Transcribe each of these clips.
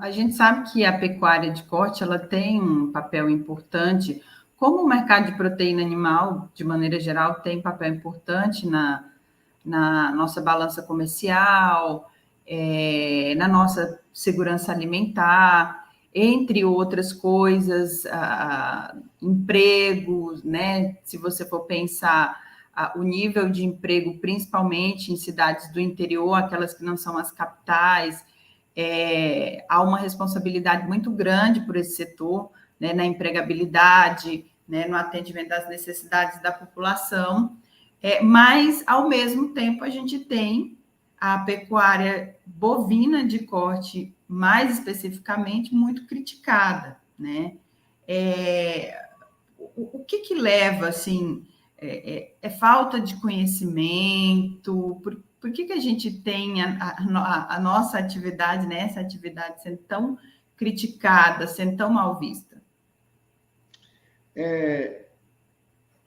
A gente sabe que a pecuária de corte ela tem um papel importante, como o mercado de proteína animal, de maneira geral, tem papel importante na nossa balança comercial, na nossa segurança alimentar, entre outras coisas, empregos, né? Se você for pensar o nível de emprego, principalmente em cidades do interior, aquelas que não são as capitais, há uma responsabilidade muito grande por esse setor, né, na empregabilidade, né, no atendimento às necessidades da população, mas, ao mesmo tempo, a gente tem a pecuária bovina de corte, mais especificamente, muito criticada, né? O que leva, assim, falta de conhecimento? Por que a gente tem a nossa atividade, né, essa atividade sendo tão criticada, sendo tão mal vista?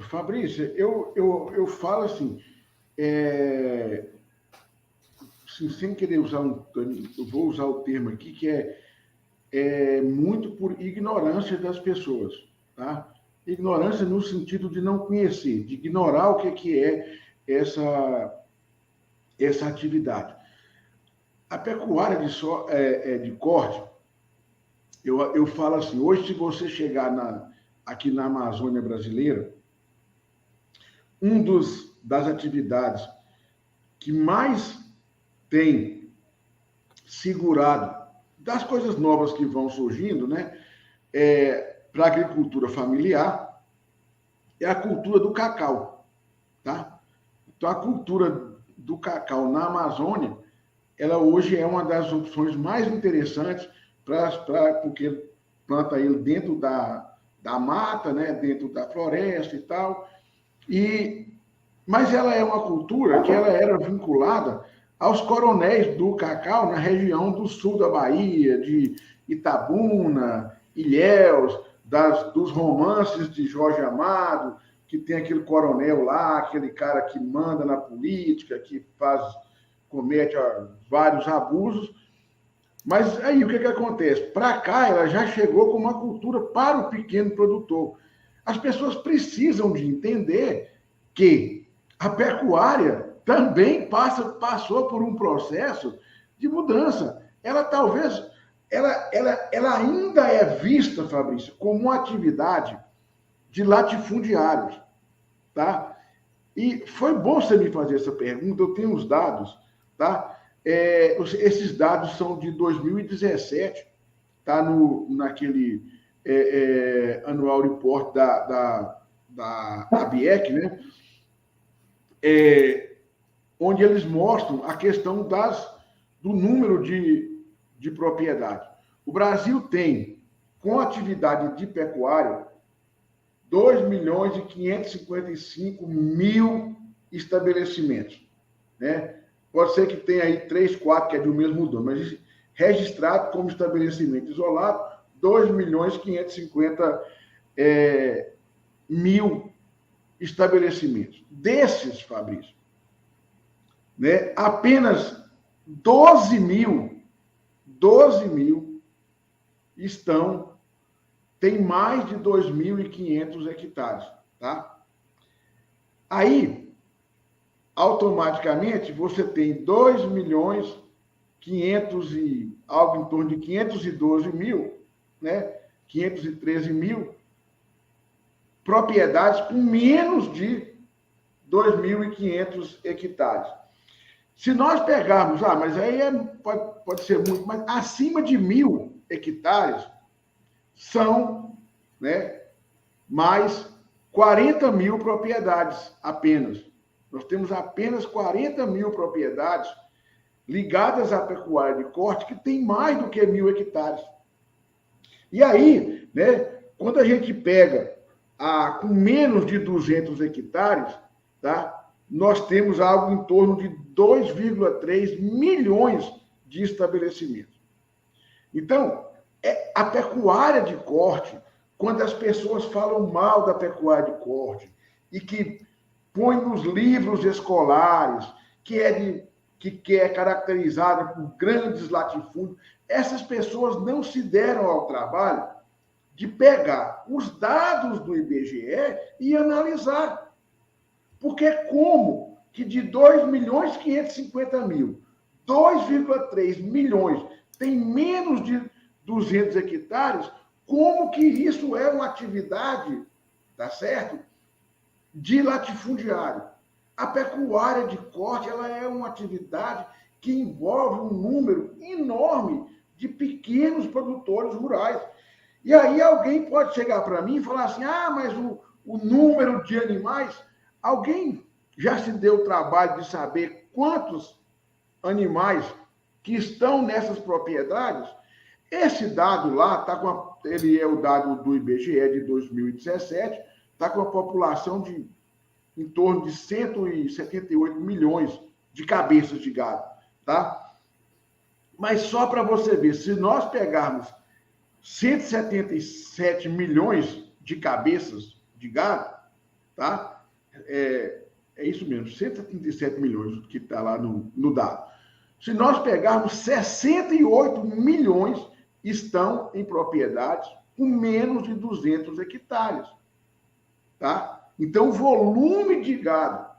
Fabrícia, eu falo assim, sem querer usar eu vou usar o termo aqui, que é muito por ignorância das pessoas, tá? Ignorância no sentido de não conhecer, de ignorar o que é essa atividade. A pecuária de corte, eu falo assim, hoje se você chegar aqui na Amazônia brasileira, das atividades que mais tem segurado das coisas novas que vão surgindo, né, para a agricultura familiar, é a cultura do cacau, tá? Então, a cultura do cacau na Amazônia, ela hoje é uma das opções mais interessantes porque planta ele dentro da mata, né, dentro da floresta e tal. Mas ela é uma cultura que ela era vinculada aos coronéis do cacau na região do sul da Bahia, de Itabuna, Ilhéus, dos romances de Jorge Amado, que tem aquele coronel lá, aquele cara que manda na política, que comete vários abusos. Mas aí o que acontece? Para cá, ela já chegou com uma cultura para o pequeno produtor. As pessoas precisam de entender que a pecuária também passou por um processo de mudança. Ela ainda é vista, Fabrício, como uma atividade de latifundiários, tá? E foi bom você me fazer essa pergunta, eu tenho os dados, tá? Esses dados são de 2017, tá naquele Annual Report da ABIEC, né? Onde eles mostram a questão do número de propriedade. O Brasil tem, com atividade de pecuária, 2.555.000 estabelecimentos, né? Pode ser que tenha aí 3, 4 que é do mesmo dono, mas registrado como estabelecimento isolado, 2.550.000 estabelecimentos. Desses, Fabrício, né, apenas 12 mil tem mais de 2.500 hectares, tá? Aí, automaticamente, você tem 2.500 algo em torno de 512 mil, né? 513 mil propriedades com menos de 2.500 hectares. Se nós pegarmos, mas aí pode ser muito, mas acima de 1.000 hectares são, né, mais 40 mil propriedades apenas. Nós temos apenas 40 mil propriedades ligadas à pecuária de corte que tem mais do que 1.000 hectares. E aí, né, quando a gente pega com menos de 200 hectares, tá, nós temos algo em torno de 2,3 milhões de estabelecimentos. Então, a pecuária de corte, quando as pessoas falam mal da pecuária de corte e que põe nos livros escolares que é caracterizada por grandes latifúndios, essas pessoas não se deram ao trabalho de pegar os dados do IBGE e analisar. Porque como que de 2.550.000, 2,3 milhões tem menos de 200 hectares, como que isso é uma atividade, tá certo? De latifundiário. A pecuária de corte, ela é uma atividade que envolve um número enorme de pequenos produtores rurais. E aí alguém pode chegar para mim e falar assim, mas o número de animais, alguém já se deu o trabalho de saber quantos animais que estão nessas propriedades? Esse dado lá, ele é o dado do IBGE de 2017, está com a população de em torno de 178 milhões de cabeças de gado, tá? Mas só para você ver, se nós pegarmos 177 milhões de cabeças de gado, tá? É isso mesmo, 177 milhões que está lá no dado. Se nós pegarmos 68 milhões estão em propriedades com menos de 200 hectares, tá? Então, o volume de gado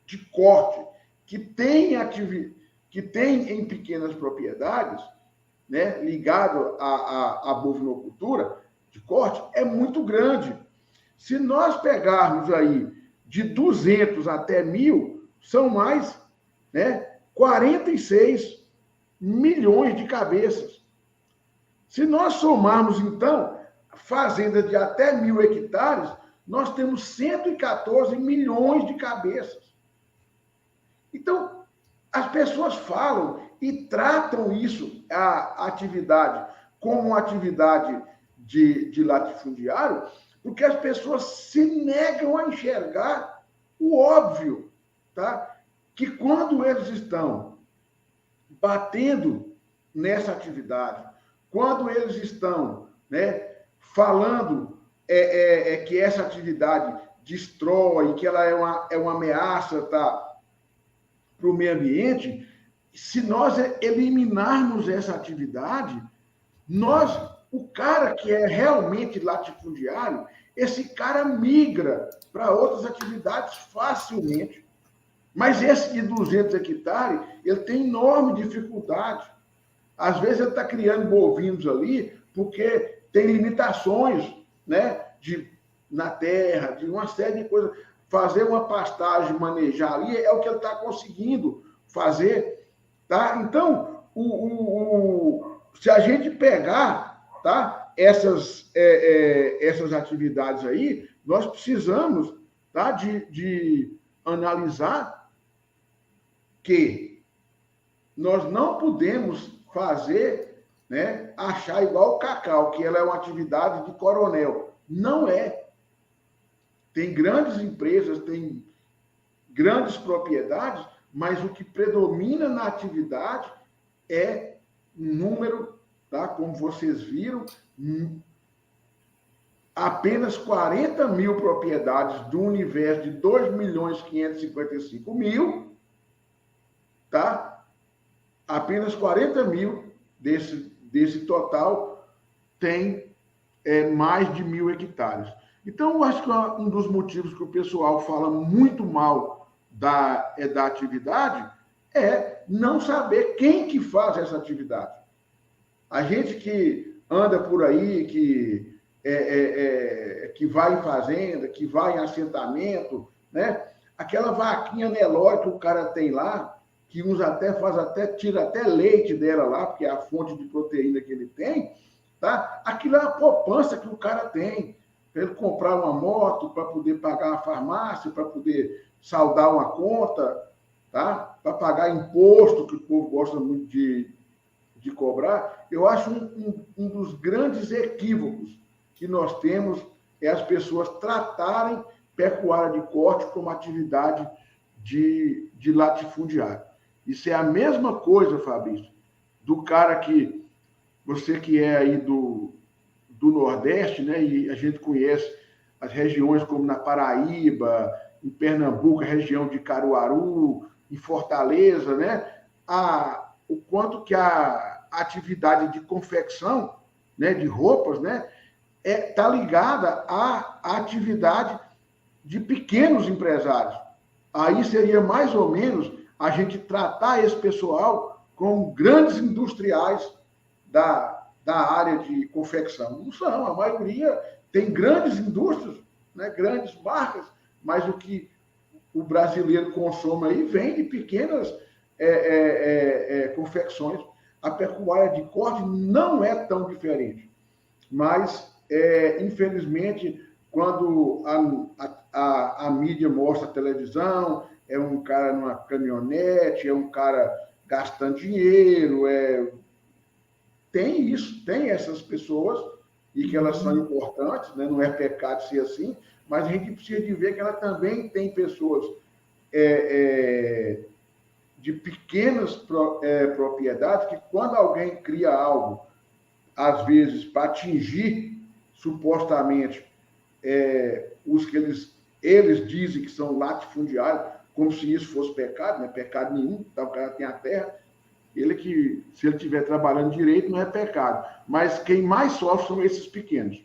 de corte que tem em pequenas propriedades, né, ligado à bovinocultura de corte, é muito grande. Se nós pegarmos aí de 200 até 1.000, são mais, né, 46 milhões de cabeças. Se nós somarmos, então, fazendas de até 1.000 hectares, nós temos 114 milhões de cabeças. Então, as pessoas falam e tratam isso, a atividade, como uma atividade de latifundiário, porque as pessoas se negam a enxergar o óbvio, tá? Que quando eles estão batendo nessa atividade, quando eles estão, né, falando que essa atividade destrói, que ela é uma ameaça, tá, para o meio ambiente, se nós eliminarmos essa atividade, o cara que é realmente latifundiário, esse cara migra para outras atividades facilmente. Mas esse de 200 hectares, ele tem enorme dificuldade. Às vezes ele está criando bovinos ali, porque tem limitações, né, na terra, de uma série de coisas. Fazer uma pastagem, manejar ali, é o que ele está conseguindo fazer. Tá? Então, se a gente pegar, tá, essas atividades aí, nós precisamos, tá, de analisar que nós não podemos fazer, né, achar igual o cacau, que ela é uma atividade de coronel. Não é. Tem grandes empresas, tem grandes propriedades, mas o que predomina na atividade é número, tá? Como vocês viram, apenas 40 mil propriedades do universo de 2.555.000, tá? Apenas 40 mil desse total tem mais de 1.000 hectares. Então, eu acho que um dos motivos que o pessoal fala muito mal da atividade é não saber quem que faz essa atividade. A gente que anda por aí, que vai em fazenda, que vai em assentamento, né? Aquela vaquinha Nelore que o cara tem lá, que uns tira até leite dela lá, porque é a fonte de proteína que ele tem, tá? Aquilo é a poupança que o cara tem. Para ele comprar uma moto, para poder pagar a farmácia, para poder saldar uma conta, tá? Para pagar imposto, que o povo gosta muito de cobrar. Eu acho um dos grandes equívocos que nós temos é as pessoas tratarem pecuária de corte como atividade de latifundiário. Isso é a mesma coisa, Fabrício, do cara que você que é aí do Nordeste, né? E a gente conhece as regiões como na Paraíba, em Pernambuco, a região de Caruaru, em Fortaleza, né? O quanto que a a atividade de confecção, né, de roupas, né, está ligada à atividade de pequenos empresários. Aí seria mais ou menos a gente tratar esse pessoal como grandes industriais da área de confecção. Não são, a maioria tem grandes indústrias, né, grandes marcas, mas o que o brasileiro consome aí vem de pequenas confecções. A pecuária de corte não é tão diferente, mas, infelizmente, quando a mídia mostra a televisão, é um cara numa caminhonete, é um cara gastando dinheiro, tem isso, tem essas pessoas, e que elas são importantes, né? Não é pecado ser assim, mas a gente precisa de ver que ela também tem pessoas de pequenas propriedades, que quando alguém cria algo, às vezes, para atingir, supostamente, os que eles dizem que são latifundiários, como se isso fosse pecado, não é pecado nenhum, então o cara tem a terra, se ele estiver trabalhando direito, não é pecado. Mas quem mais sofre são esses pequenos.